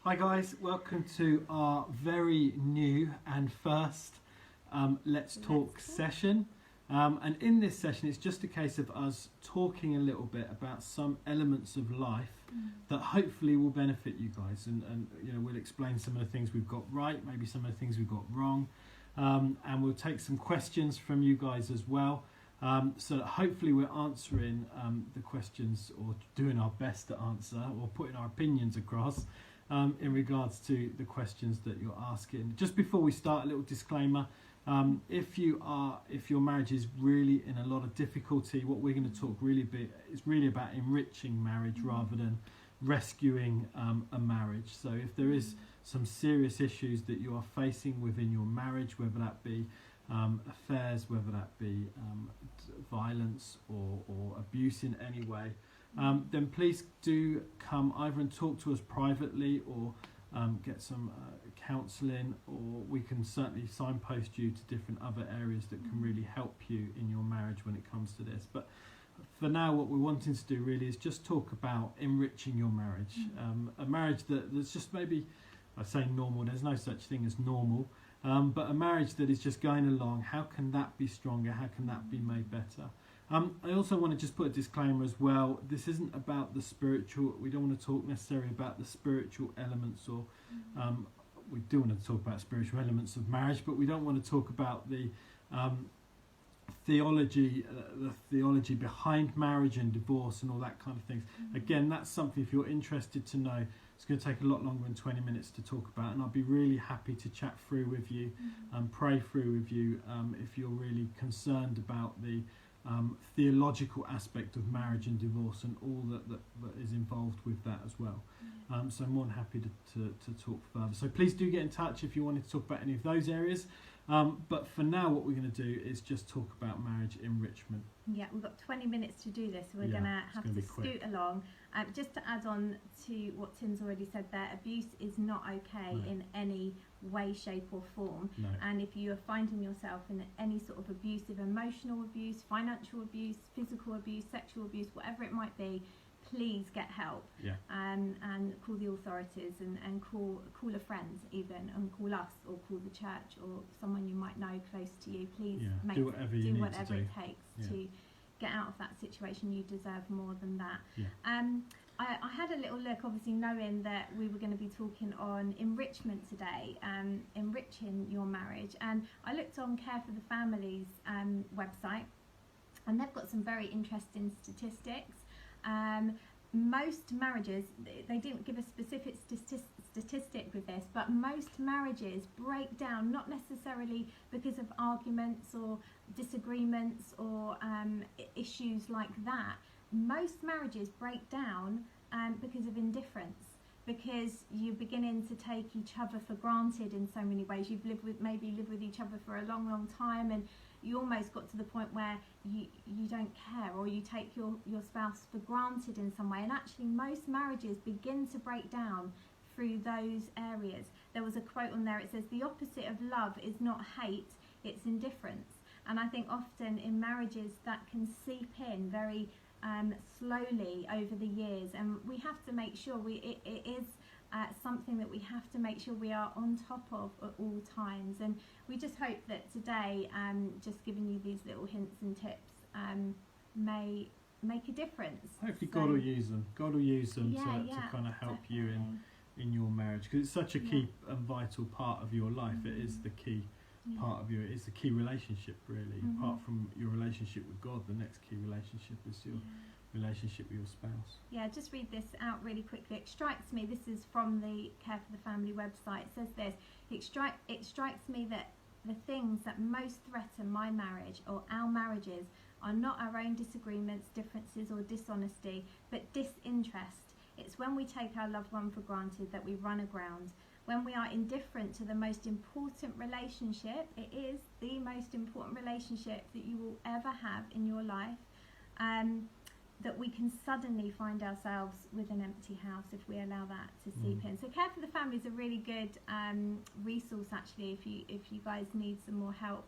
Hi guys, welcome to our very new and first Let's Talk session. And in this session it's just a case of us talking a little bit about some elements of life that hopefully will benefit you guys, and you know, we'll explain some of the things we've got right, maybe some of the things we've got wrong, and we'll take some questions from you guys as well. So that hopefully we're answering the questions, or doing our best to answer, or putting our opinions across in regards to the questions that you're asking. Just before we start, a little disclaimer. If your marriage is really in a lot of difficulty, what we're going to talk is really about enriching marriage rather than rescuing a marriage. So if there is some serious issues that you are facing within your marriage, whether that be affairs, whether that be violence or abuse in any way, then please do come either and talk to us privately, or get some counselling, or we can certainly signpost you to different other areas that can really help you in your marriage when it comes to this. But for now, what we're wanting to do really is just talk about enriching your marriage. A marriage that's just maybe, I say normal, there's no such thing as normal, but a marriage that is just going along. How can that be stronger? How can that be made better? I also want to just put a disclaimer as well. This isn't about the spiritual. We don't want to talk necessarily about the spiritual elements, or we do want to talk about spiritual elements of marriage, but we don't want to talk about the theology behind marriage and divorce and all that kind of things. Again, that's something, if you're interested to know, it's going to take a lot longer than 20 minutes to talk about, and I'll be really happy to chat through with you and pray through with you if you're really concerned about the theological aspect of marriage and divorce and all that is involved with that as well. So I'm more than happy to talk further. So please do get in touch if you wanted to talk about any of those areas. But for now, what we're going to do is just talk about marriage enrichment. Yeah, we've got 20 minutes to do this, so we're going to have to scoot along. Just to add on to what Tim's already said there, abuse is not okay in any way, shape or form. And if you are finding yourself in any sort of abusive, emotional abuse, financial abuse, physical abuse, sexual abuse, whatever it might be, please get help, and call the authorities, and call a friend even, and call us, or call the church, or someone you might know close to you. Please do whatever it takes to get out of that situation. You deserve more than that. I had a little look, obviously knowing that we were going to be talking on enrichment today, enriching your marriage, and I looked on Care for the Family's website, and they've got some very interesting statistics. Most marriages, they didn't give a specific statistic with this, but most marriages break down, not necessarily because of arguments or disagreements or issues like that. Most marriages break down because of indifference, because you're beginning to take each other for granted in so many ways. You've lived with each other for a long time, and you almost got to the point where you don't care, or you take your spouse for granted in some way. And actually most marriages begin to break down through those areas. There was a quote on there, it says, "The opposite of love is not hate, it's indifference." And I think often in marriages that can seep in very slowly over the years, and we have to make sure it is something that we have to make sure we are on top of at all times. And we just hope that today, just giving you these little hints and tips, may make a difference. Hopefully God will use them. God will use them to kind of help you in your marriage, because it's such a key and vital part of your life. It is the key part of it is the key relationship, really. Apart from your relationship with God, the next key relationship is your relationship with your spouse. Just read this out really quickly. It strikes me, this is from the Care for the Family website, it says this: it strikes me that the things that most threaten my marriage or our marriages are not our own disagreements, differences or dishonesty, but disinterest. It's when we take our loved one for granted that we run aground. When we are indifferent to the most important relationship, it is the most important relationship that you will ever have in your life, that we can suddenly find ourselves with an empty house if we allow that to seep in. So Care for the Family is a really good resource, actually, if you guys need some more help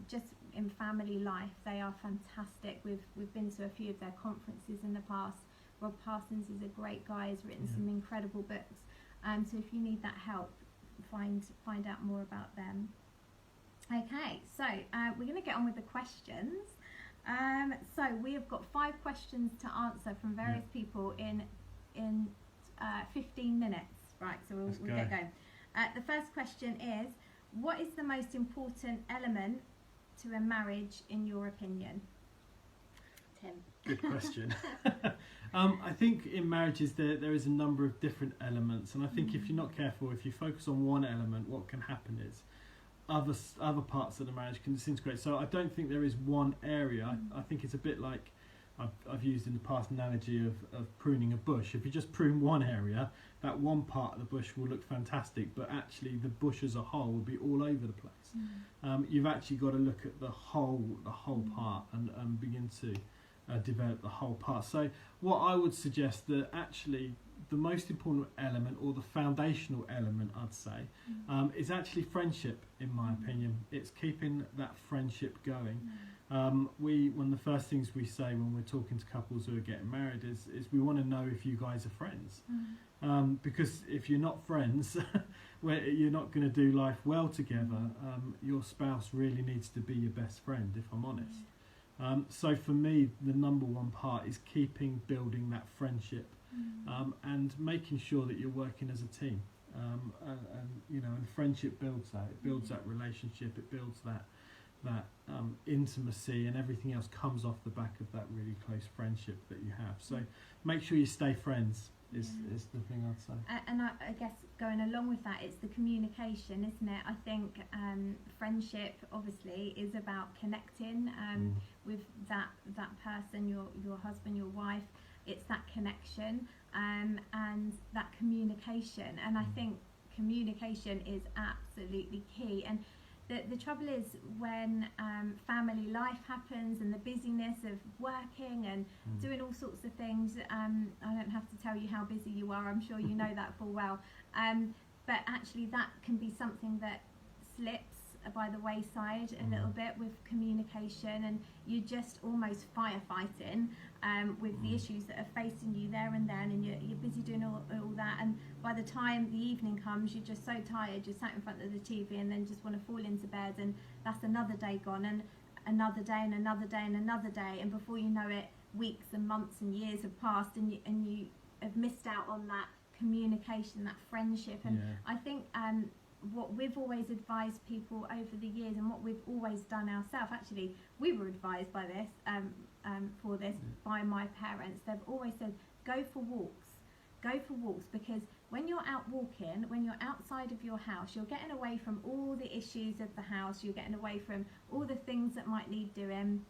just in family life. They are fantastic. We've been to a few of their conferences in the past. Rob Parsons is a great guy, has written some incredible books So if you need that help, find out more about them. Okay, so we're going to get on with the questions. So we have got 5 questions to answer from various people in 15 minutes. Right, so we'll get going. The first question is, what is the most important element to a marriage in your opinion? Tim. Good question. I think in marriages there is a number of different elements, and I think if you're not careful, if you focus on one element, what can happen is other parts of the marriage can disintegrate. So I don't think there is one area. I think it's a bit like I've used in the past analogy of pruning a bush. If you just prune one area, that one part of the bush will look fantastic, but actually the bush as a whole will be all over the place. You've actually got to look at the whole part and begin to develop the whole part. So what I would suggest that actually the most important element, or the foundational element, I'd say, is actually friendship, in my opinion. It's keeping that friendship going. One of the first things we say when we're talking to couples who are getting married is we want to know if you guys are friends. Because if you're not friends, you're not going to do life well together. Your spouse really needs to be your best friend, if I'm honest. So for me, the number one part is building that friendship, and making sure that you're working as a team. And friendship builds that. It builds that relationship. It builds that intimacy, and everything else comes off the back of that really close friendship that you have. So make sure you stay friends is the thing I'd say. And I guess going along with that, it's the communication, isn't it? I think friendship obviously is about connecting with that person, your husband, your wife. It's that connection and that communication. And I think communication is absolutely key. And the trouble is when family life happens and the busyness of working and doing all sorts of things, I don't have to tell you how busy you are, I'm sure you know that full well, but actually that can be something that slips by the wayside a little bit with communication, and you're just almost firefighting with the issues that are facing you there and then, and you're busy doing all that, and by the time the evening comes, you're just so tired, you're sat in front of the TV and then just want to fall into bed, and that's another day gone, and another day and another day and another day, and before you know it, weeks and months and years have passed, and you have missed out on that communication, that friendship. And I think what we've always advised people over the years, and what we've always done ourselves, actually we were advised by this by my parents. They've always said, go for walks, because when you're out walking, when you're outside of your house, you're getting away from all the issues of the house, you're getting away from all the things that might need doing.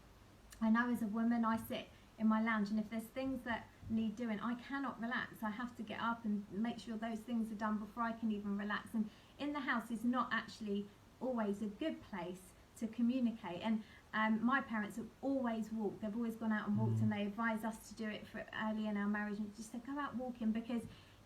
I know as a woman, I sit in my lounge, and if there's things that need doing, I cannot relax. I have to get up and make sure those things are done before I can even relax. And in the house is not actually always a good place to communicate. And my parents have always walked. They've always gone out and walked, and they advise us to do it for early in our marriage, and just say, go out walking, because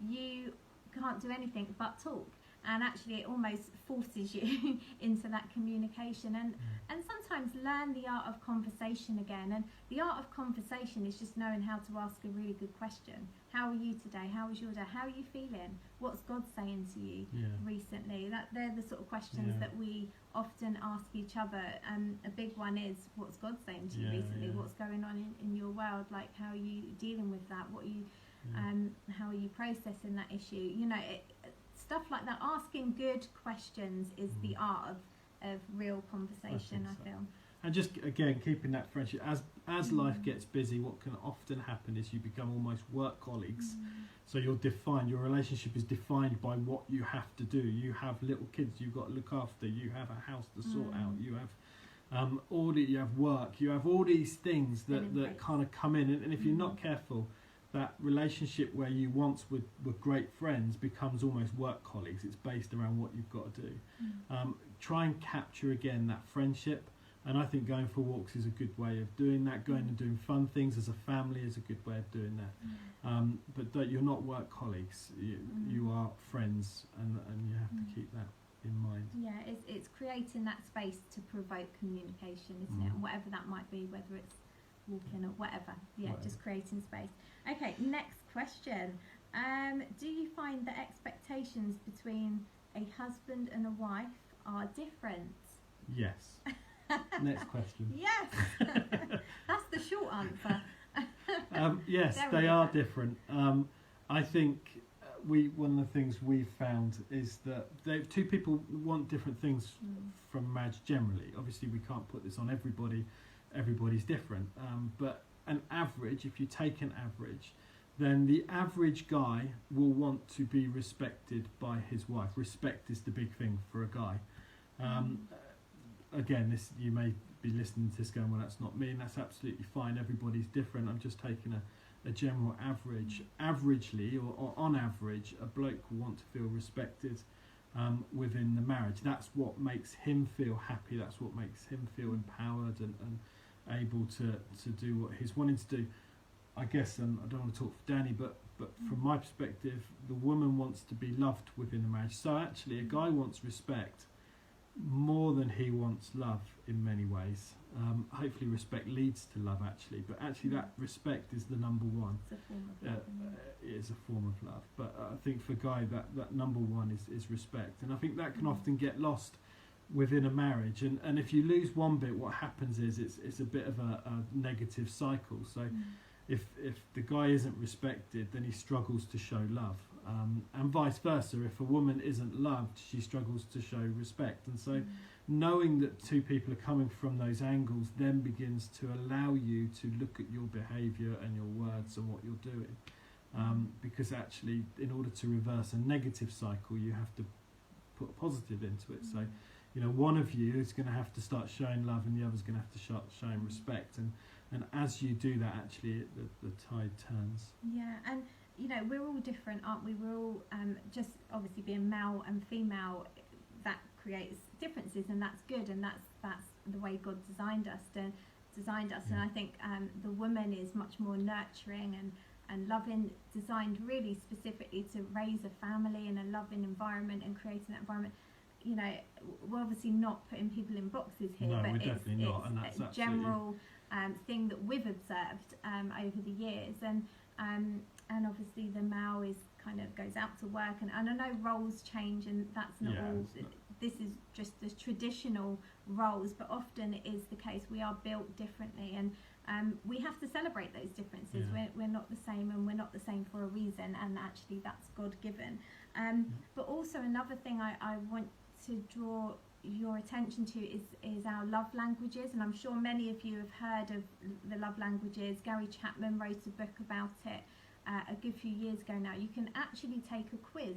you can't do anything but talk. And actually it almost forces you into that communication, and sometimes learn the art of conversation again. And the art of conversation is just knowing how to ask a really good question. How are you today? How was your day? How are you feeling? What's God saying to you recently? They're the sort of questions that we often ask each other. A big one is, what's God saying to you recently? What's going on in your world? Like, how are you dealing with that? What are you how are you processing that issue? Stuff like that. Asking good questions is the art of real conversation, I feel. And just again, keeping that friendship. As life gets busy, what can often happen is you become almost work colleagues. So your relationship is defined by what you have to do. You have little kids you've got to look after. You have a house to sort out. You have you have work. You have all these things that kind of come in, and if you're not careful, that relationship where you once were great friends becomes almost work colleagues. It's based around what you've got to do. Try and capture again that friendship, and I think going for walks is a good way of doing that. Going and doing fun things as a family is a good way of doing that. But you're not work colleagues. You are friends, and you have to keep that in mind. Yeah, it's creating that space to provoke communication, isn't it? Whatever that might be, whether it's walking or whatever. Just creating space. Okay, next question. Do you find that expectations expectations between a husband and a wife are different? Yes. Next question. Yes. That's the short answer. Yes, they are different. I think one of the things we've found is that two people want different things from marriage generally. Obviously, we can't put this on everybody. Everybody's different. But an average, if you take an average, then the average guy will want to be respected by his wife. Respect is the big thing for a guy. Again, you may be listening to this going, well, that's not me, and that's absolutely fine. Everybody's different. I'm just taking a general average. Averagely, or on average, a bloke will want to feel respected within the marriage. That's what makes him feel happy. That's what makes him feel empowered and able to do what he's wanting to do. I guess, and I don't want to talk for Danny, but from my perspective, the woman wants to be loved within the marriage. So actually, a guy wants respect more than he wants love in many ways. Hopefully respect leads to love, actually, but actually that respect is the number one. It's a form of love. It is a form of love, but I think for Guy that number one is respect, and I think that can often get lost within a marriage, and if you lose one bit, what happens is it's a bit of a negative cycle. So if the guy isn't respected, then he struggles to show love. And vice versa, if a woman isn't loved, she struggles to show respect. And so knowing that two people are coming from those angles then begins to allow you to look at your behaviour and your words and what you're doing. Because actually, in order to reverse a negative cycle, you have to put a positive into it. So, one of you is going to have to start showing love and the other's going to have to start showing respect. And as you do that, actually, the tide turns. Yeah, and we're all different, aren't we? We're all just obviously being male and female, that creates differences, and that's good, and that's the way God designed us. And I think the woman is much more nurturing and loving, designed really specifically to raise a family in a loving environment and creating that environment. We're obviously not putting people in boxes here, no, but we're definitely not, and that's a general thing that we've observed over the years, and obviously the male kind of goes out to work, and I know roles change, and that's not all. This is just the traditional roles, but often it is the case. We are built differently, and we have to celebrate those differences. We're not the same, and we're not the same for a reason, and actually that's God given. But also another thing I want to draw your attention to is our love languages, and I'm sure many of you have heard of the love languages. Gary Chapman wrote a book about it a good few years ago now. You can actually take a quiz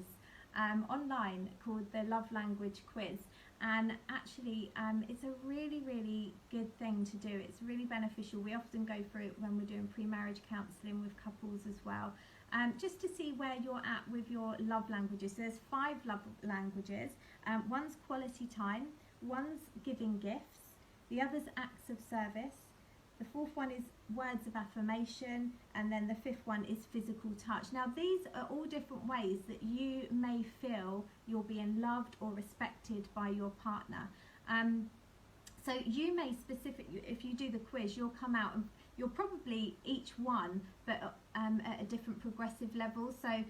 online called the Love Language Quiz, and actually it's a really, really good thing to do. It's really beneficial. We often go through it when we're doing pre-marriage counselling with couples as well, just to see where you're at with your love languages. There's 5 love languages. One's quality time, one's giving gifts, the other's acts of service, the 4th one is words of affirmation, and then the 5th one is physical touch. Now these are all different ways that you may feel you're being loved or respected by your partner. So you may specifically, if you do the quiz, you'll come out and you're probably each one, but at a different progressive level. So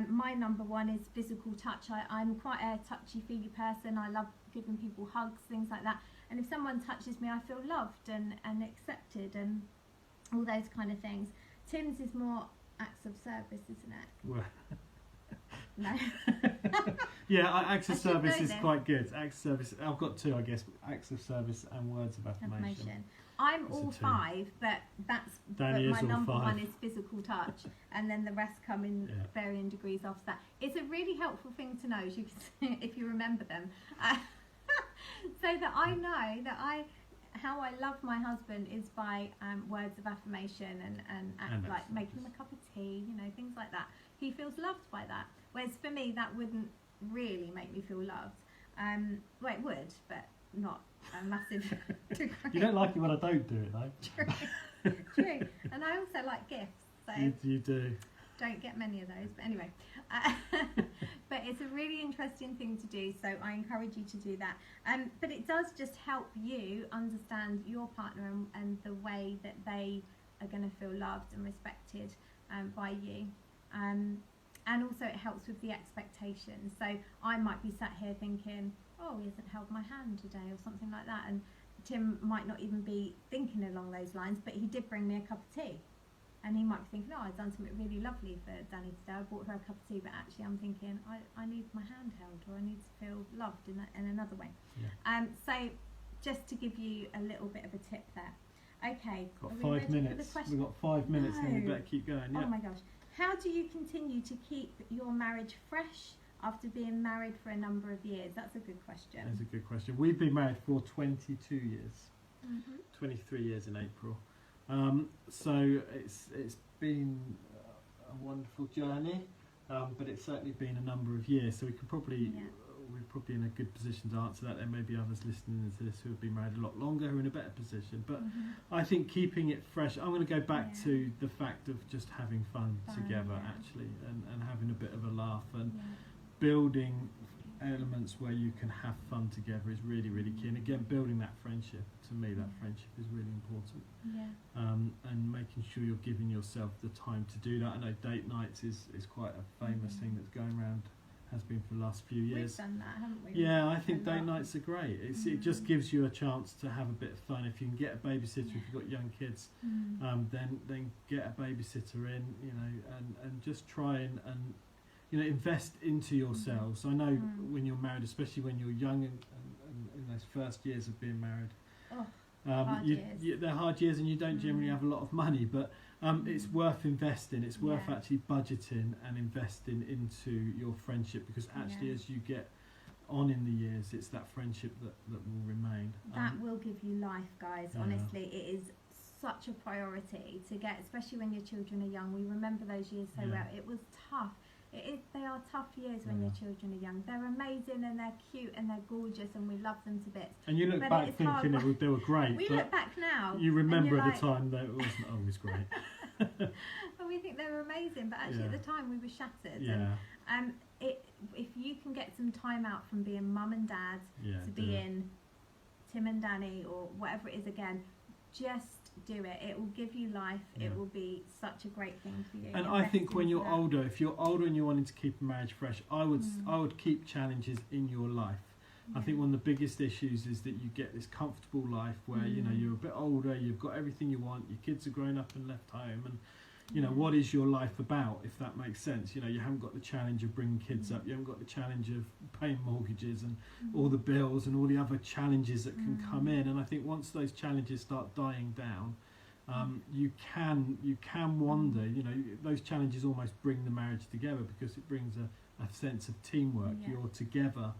my number 1 is physical touch. I'm quite a touchy-feely person. I love giving people hugs, things like that. And if someone touches me, I feel loved and accepted and all those kind of things. Tim's is more acts of service, isn't it? Well, no. Acts of service is quite good. Acts of service, I've got 2, I guess. Acts of service and words of affirmation. I'm all 5, but my number 1 is physical touch, and then the rest come in varying degrees after that. It's a really helpful thing to know, as you can see, if you remember them, so that I know that how I love my husband is by words of affirmation and like making him a cup of tea, things like that. He feels loved by that. Whereas for me, that wouldn't really make me feel loved. Well, it would, but not a massive degree. You don't like it when I don't do it, though. True. And I also like gifts. So you do. Don't get many of those, but anyway. But it's a really interesting thing to do, so I encourage you to do that. But it does just help you understand your partner and the way that they are going to feel loved and respected by you. and also it helps with the expectations. So I might be sat here thinking, oh, he hasn't held my hand today or something like that, and Tim might not even be thinking along those lines, but he did bring me a cup of tea. And he might be thinking, oh, I've done something really lovely for Danny today. I bought her a cup of tea, but actually I'm thinking, I need my hand held, or I need to feel loved in another way. Yeah. So just to give you a little bit of a tip there. Okay, got 5 minutes. We've got 5 minutes, then we better keep going. Yeah. Oh my gosh. How do you continue to keep your marriage fresh after being married for a number of years? That's a good question. That's a good question. We've been married for 22 years, Mm-hmm. 23 years in April. So it's been a wonderful journey, but it's certainly been a number of years. So we could probably we're probably in a good position to answer that. There may be others listening to this who have been married a lot longer, who are in a better position. But I think keeping it fresh. I'm going to go back to the fact of just having fun together, actually, and having a bit of a laugh and building elements where you can have fun together is really, really key. And again, building that friendship, to me, that friendship is really important. And making sure you're giving yourself the time to do that. I know date nights is quite a famous thing that's going around, has been for the last few years. We've done that, haven't we? Yeah, I think date nights are great. It just gives you a chance to have a bit of fun. If you can get a babysitter, if you've got young kids, then get a babysitter in, you know, and just try and you know, invest into yourselves. I know when you're married, especially when you're young and in those first years of being married, they're hard years, and you don't generally have a lot of money, but it's worth investing. It's worth actually budgeting and investing into your friendship, because actually as you get on in the years, it's that friendship that will remain. That will give you life, guys. Honestly, it is such a priority to get, especially when your children are young. We remember those years so well. It was tough. They are tough years when your children are young. They're amazing and they're cute and they're gorgeous and we love them to bits. And you look back thinking they were great. We look back now. You remember at the time that it wasn't always great. And we think they were amazing, but actually at the time we were shattered. Yeah. And if you can get some time out from being mum and dad to being Tim and Danny or whatever it is again, just do it. It will give you life. It will be such a great thing for you. And I think when you're older, if you're older and you're wanting to keep a marriage fresh, I would keep challenges in your life. I think one of the biggest issues is that you get this comfortable life where you know you're a bit older, you've got everything you want, your kids are grown up and left home, and you know what is your life about, if that makes sense. You know, you haven't got the challenge of bringing kids up, you haven't got the challenge of paying mortgages and all the bills and all the other challenges that can come in. And I think once those challenges start dying down, you can wonder, you know, those challenges almost bring the marriage together, because it brings a sense of teamwork. You're together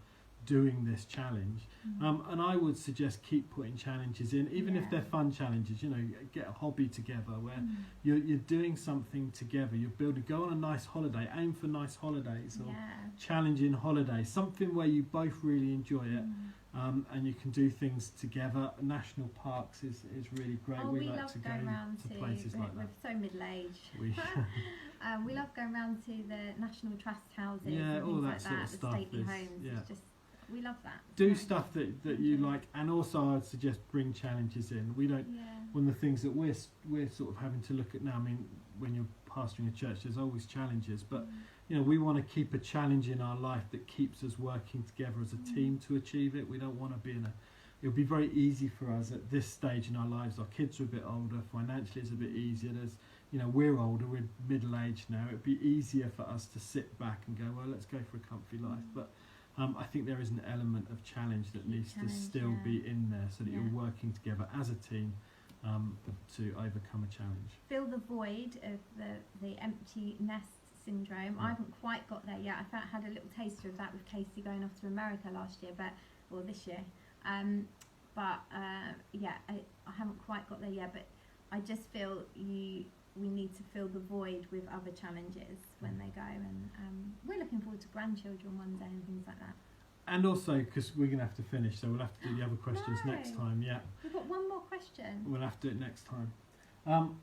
doing this challenge, and I would suggest keep putting challenges in, even if they're fun challenges. You know, get a hobby together where you're doing something together, you're building. Go on a nice holiday, aim for nice holidays or challenging holidays, something where you both really enjoy it, and you can do things together. National parks is really great. We like love to going go round to places like that. We're so middle-aged. We love going round to the National Trust houses and all things that like that, sort of the stuff stately homes. It's just, we love that. Do stuff that you like, and also I'd suggest bring challenges in. We don't. One of the things that we're sort of having to look at now. I mean, when you're pastoring a church, there's always challenges, but you know, we want to keep a challenge in our life that keeps us working together as a team to achieve it. We don't want to be in a. It'll be very easy for us at this stage in our lives. Our kids are a bit older. Financially, it's a bit easier. There's, you know, we're older. We're middle-aged now. It'd be easier for us to sit back and go, well, let's go for a comfy life. But I think there is an element of challenge that needs to still be in there, so that you're working together as a team to overcome a challenge. Fill the void of the empty nest syndrome. I haven't quite got there yet. I had a little taster of that with Casey going off to America last year, or this year. I haven't quite got there yet, but I just feel we need to fill the void with other challenges when they go, and we're looking forward to grandchildren one day and things like that. And also, because we're going to have to finish, so we'll have to do the other questions next time. We've got one more question. We'll have to do it next time.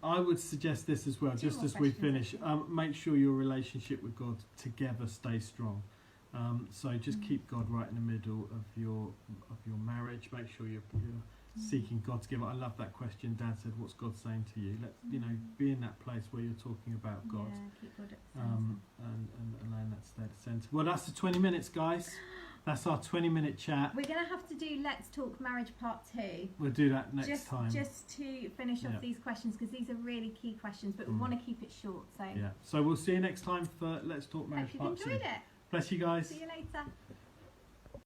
I would suggest this as well, just as we finish. Make sure your relationship with God together stays strong. So just keep God right in the middle of your marriage. Make sure you're seeking God together. I love that question. Dad said, "What's God saying to you?" Let's be in that place where you're talking about God, keep God at the and allowing that to stay at the centre. Well, that's the 20 minutes, guys. That's our 20-minute chat. We're going to have to do Let's Talk Marriage Part 2. We'll do that next time. Just to finish off these questions, because these are really key questions, but we want to keep it short. So So we'll see you next time for Let's Talk Marriage Part 2. Hope you've enjoyed it. Bless you guys. See you later.